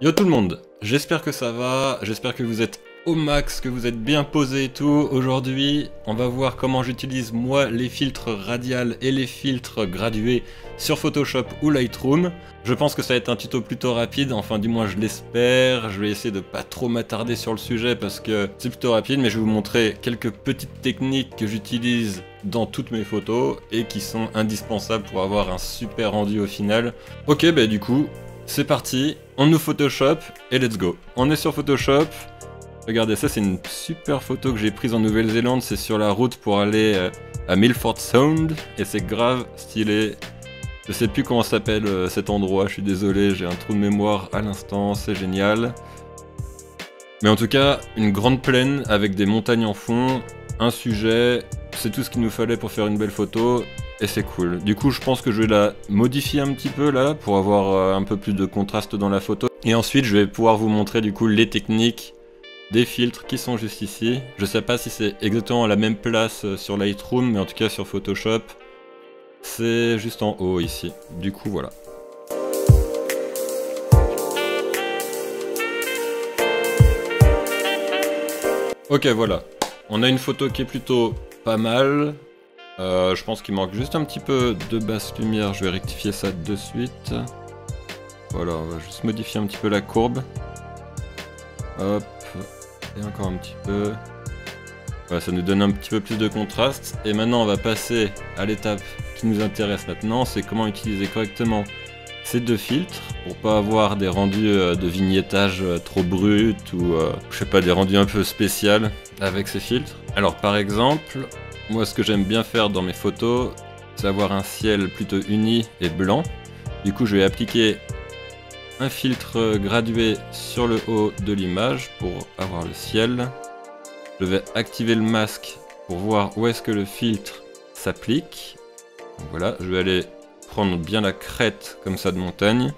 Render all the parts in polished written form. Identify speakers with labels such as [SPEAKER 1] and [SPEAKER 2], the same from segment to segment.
[SPEAKER 1] Yo tout le monde, j'espère que ça va, j'espère que vous êtes au max, que vous êtes bien posés et tout. Aujourd'hui, on va voir comment j'utilise moi les filtres radial et les filtres gradués sur Photoshop ou Lightroom. Je pense que ça va être un tuto plutôt rapide, enfin du moins je l'espère. Je vais essayer de pas trop m'attarder sur le sujet parce que c'est plutôt rapide, mais je vais vous montrer quelques petites techniques que j'utilise dans toutes mes photos et qui sont indispensables pour avoir un super rendu au final. Ok, bah du coup, c'est parti, on ouvre Photoshop et let's go. On est sur Photoshop. Regardez, ça c'est une super photo que j'ai prise en Nouvelle-Zélande. C'est sur la route pour aller à Milford Sound et c'est grave stylé. Je sais plus comment s'appelle cet endroit, je suis désolé, j'ai un trou de mémoire à l'instant, c'est génial. Mais en tout cas, une grande plaine avec des montagnes en fond, un sujet, c'est tout ce qu'il nous fallait pour faire une belle photo. Et c'est cool. Du coup, je pense que je vais la modifier un petit peu là pour avoir un peu plus de contraste dans la photo. Et ensuite, je vais pouvoir vous montrer du coup les techniques des filtres qui sont juste ici. Je sais pas si c'est exactement à la même place sur Lightroom, mais en tout cas sur Photoshop, c'est juste en haut ici. Du coup, voilà. Ok, voilà. On a une photo qui est plutôt pas mal. Je pense qu'il manque juste un petit peu de basse lumière, je vais rectifier ça de suite. Voilà, on va juste modifier un petit peu la courbe. Hop, et encore un petit peu. Voilà, ça nous donne un petit peu plus de contraste. Et maintenant on va passer à l'étape qui nous intéresse maintenant, c'est comment utiliser correctement ces deux filtres pour pas avoir des rendus de vignettage trop bruts ou je sais pas, des rendus un peu spéciaux avec ces filtres. Alors par exemple, moi ce que j'aime bien faire dans mes photos, c'est avoir un ciel plutôt uni et blanc. Du coup je vais appliquer un filtre gradué sur le haut de l'image pour avoir le ciel. Je vais activer le masque pour voir où est-ce que le filtre s'applique. Voilà, je vais aller prendre bien la crête comme ça de montagne.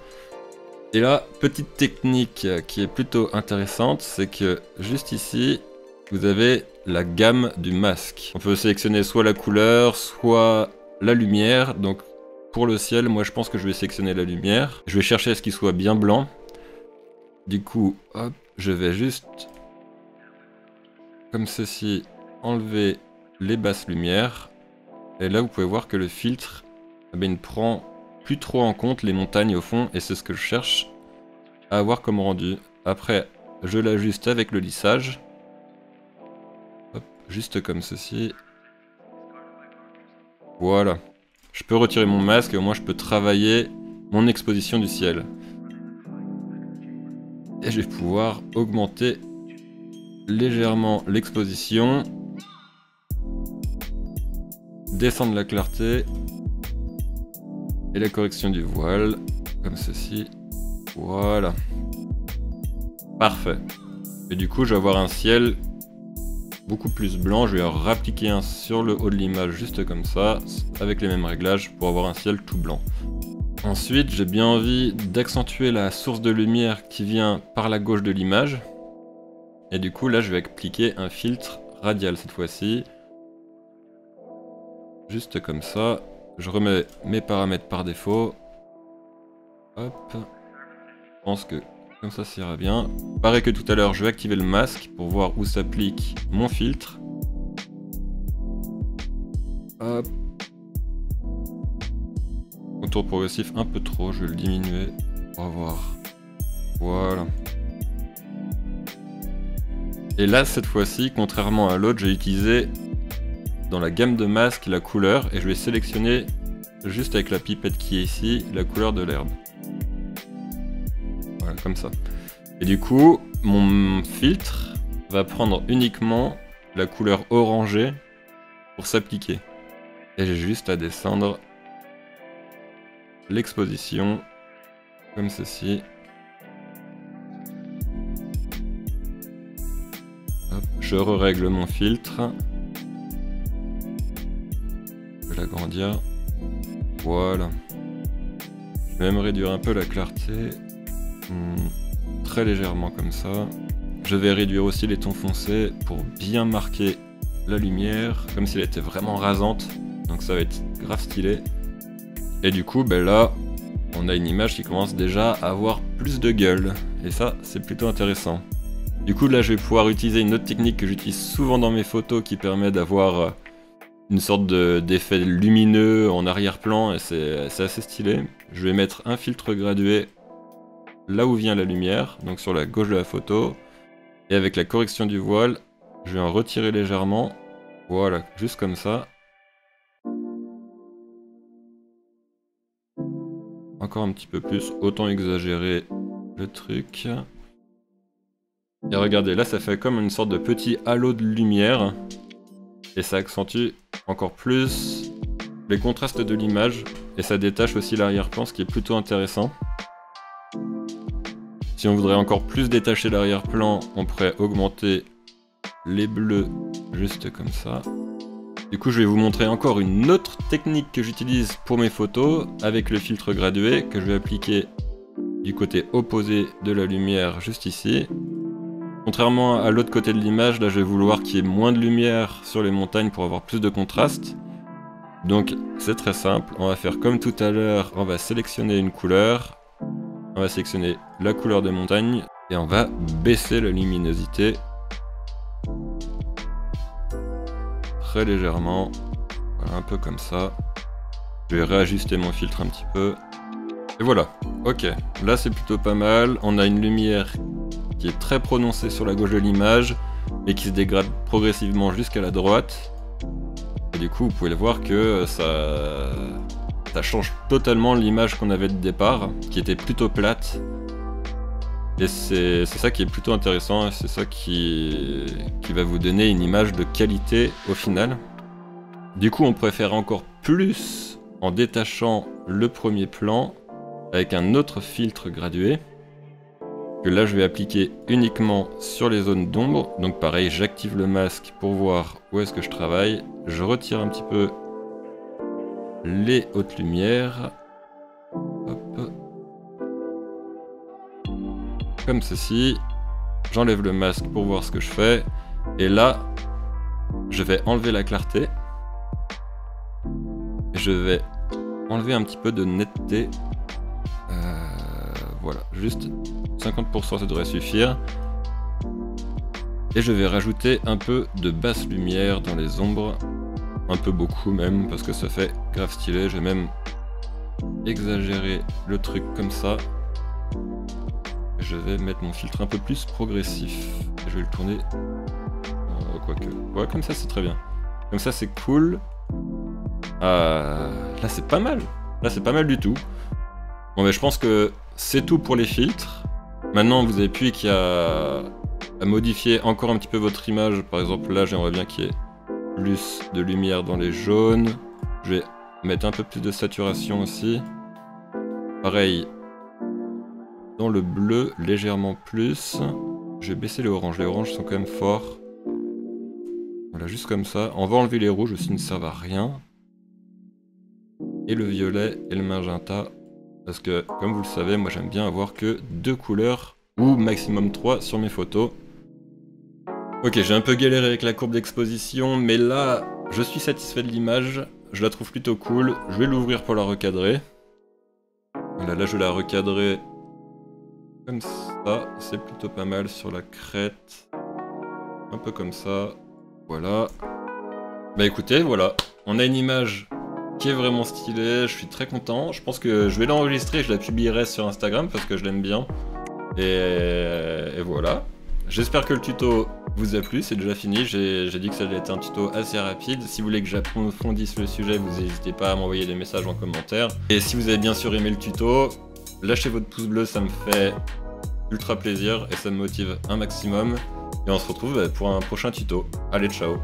[SPEAKER 1] Et là, petite technique qui est plutôt intéressante, c'est que juste ici, vous avez la gamme du masque. On peut sélectionner soit la couleur, soit la lumière. Donc pour le ciel, moi je pense que je vais sélectionner la lumière. Je vais chercher à ce qu'il soit bien blanc. Du coup, hop, je vais juste, comme ceci, enlever les basses lumières. Et là vous pouvez voir que le filtre il ne prend plus trop en compte les montagnes au fond. Et c'est ce que je cherche à avoir comme rendu. Après, je l'ajuste avec le lissage. Hop, juste comme ceci. Voilà. Je peux retirer mon masque et au moins je peux travailler mon exposition du ciel. Et je vais pouvoir augmenter légèrement l'exposition. Descendre la clarté. Et la correction du voile. Comme ceci. Voilà. Parfait. Et du coup je vais avoir un ciel beaucoup plus blanc, je vais rappliquer un sur le haut de l'image juste comme ça, avec les mêmes réglages pour avoir un ciel tout blanc. Ensuite, j'ai bien envie d'accentuer la source de lumière qui vient par la gauche de l'image. Et du coup, là, je vais appliquer un filtre radial cette fois-ci. Juste comme ça. Je remets mes paramètres par défaut. Hop. Je pense que comme ça ira bien. Pareil que tout à l'heure, je vais activer le masque pour voir où s'applique mon filtre. Hop. Contour progressif un peu trop, je vais le diminuer. Au revoir. Voilà. Et là, cette fois-ci, contrairement à l'autre, j'ai utilisé dans la gamme de masques la couleur et je vais sélectionner juste avec la pipette qui est ici, la couleur de l'herbe. Voilà, comme ça. Et du coup, mon filtre va prendre uniquement la couleur orangée pour s'appliquer. Et j'ai juste à descendre l'exposition, comme ceci. Hop, je règle mon filtre. Je vais l'agrandir. Voilà. Je vais même réduire un peu la clarté. Très légèrement comme ça. Je vais réduire aussi les tons foncés pour bien marquer la lumière, comme si elle était vraiment rasante. Donc ça va être grave stylé. Et du coup, ben là, on a une image qui commence déjà à avoir plus de gueule. Et ça, c'est plutôt intéressant. Du coup, là, je vais pouvoir utiliser une autre technique que j'utilise souvent dans mes photos qui permet d'avoir une sorte d'effet lumineux en arrière-plan et c'est assez stylé. Je vais mettre un filtre gradué là où vient la lumière, donc sur la gauche de la photo. Et avec la correction du voile, je vais en retirer légèrement. Voilà, juste comme ça. Encore un petit peu plus, autant exagérer le truc. Et regardez, là ça fait comme une sorte de petit halo de lumière. Et ça accentue encore plus les contrastes de l'image. Et ça détache aussi l'arrière-plan, ce qui est plutôt intéressant. Si on voudrait encore plus détacher l'arrière-plan, on pourrait augmenter les bleus juste comme ça. Du coup, je vais vous montrer encore une autre technique que j'utilise pour mes photos avec le filtre gradué que je vais appliquer du côté opposé de la lumière juste ici. Contrairement à l'autre côté de l'image, là je vais vouloir qu'il y ait moins de lumière sur les montagnes pour avoir plus de contraste. Donc c'est très simple, on va faire comme tout à l'heure, on va sélectionner une couleur. On va sélectionner la couleur des montagnes et on va baisser la luminosité très légèrement, voilà, un peu comme ça. Je vais réajuster mon filtre un petit peu. Et voilà, ok, là c'est plutôt pas mal. On a une lumière qui est très prononcée sur la gauche de l'image et qui se dégrade progressivement jusqu'à la droite. Et du coup, vous pouvez le voir que ça change totalement l'image qu'on avait de départ, qui était plutôt plate. Et c'est ça qui est plutôt intéressant, et c'est ça qui va vous donner une image de qualité au final. Du coup, on préfère encore plus en détachant le premier plan avec un autre filtre gradué, que là je vais appliquer uniquement sur les zones d'ombre. Donc pareil, j'active le masque pour voir où est-ce que je travaille. Je retire un petit peu les hautes lumières. Hop. Comme ceci. J'enlève le masque pour voir ce que je fais. Et là, je vais enlever la clarté. Et je vais enlever un petit peu de netteté. Voilà, juste 50%, ça devrait suffire. Et je vais rajouter un peu de basse lumière dans les ombres. Un peu beaucoup même, parce que ça fait grave stylé. Je vais même exagérer le truc comme ça. Je vais mettre mon filtre un peu plus progressif. Et je vais le tourner... quoique... Ouais, comme ça c'est très bien. Comme ça c'est cool. Là c'est pas mal. Là c'est pas mal du tout. Bon mais je pense que c'est tout pour les filtres. Maintenant vous avez plus qu'à modifier encore un petit peu votre image. Par exemple là j'aimerais bien qu'il y ait plus de lumière dans les jaunes. Je vais mettre un peu plus de saturation aussi. Pareil, dans le bleu, légèrement plus. Je vais baisser les oranges. Les oranges sont quand même forts. Voilà, juste comme ça. On va enlever les rouges aussi, ne servent à rien. Et le violet et le magenta. Parce que, comme vous le savez, moi j'aime bien avoir que 2 couleurs, ou maximum 3 sur mes photos. Ok, j'ai un peu galéré avec la courbe d'exposition, mais là, je suis satisfait de l'image. Je la trouve plutôt cool. Je vais l'ouvrir pour la recadrer. Voilà, là je vais la recadrer comme ça. C'est plutôt pas mal sur la crête. Un peu comme ça. Voilà. Bah écoutez, voilà. On a une image qui est vraiment stylée. Je suis très content. Je pense que je vais l'enregistrer. Je la publierai sur Instagram parce que je l'aime bien. Et voilà. J'espère que le tuto vous a plu, c'est déjà fini, j'ai dit que ça allait être un tuto assez rapide. Si vous voulez que j'approfondisse le sujet, vous n'hésitez pas à m'envoyer des messages en commentaire. Et si vous avez bien sûr aimé le tuto, lâchez votre pouce bleu, ça me fait ultra plaisir et ça me motive un maximum. Et on se retrouve pour un prochain tuto. Allez, ciao!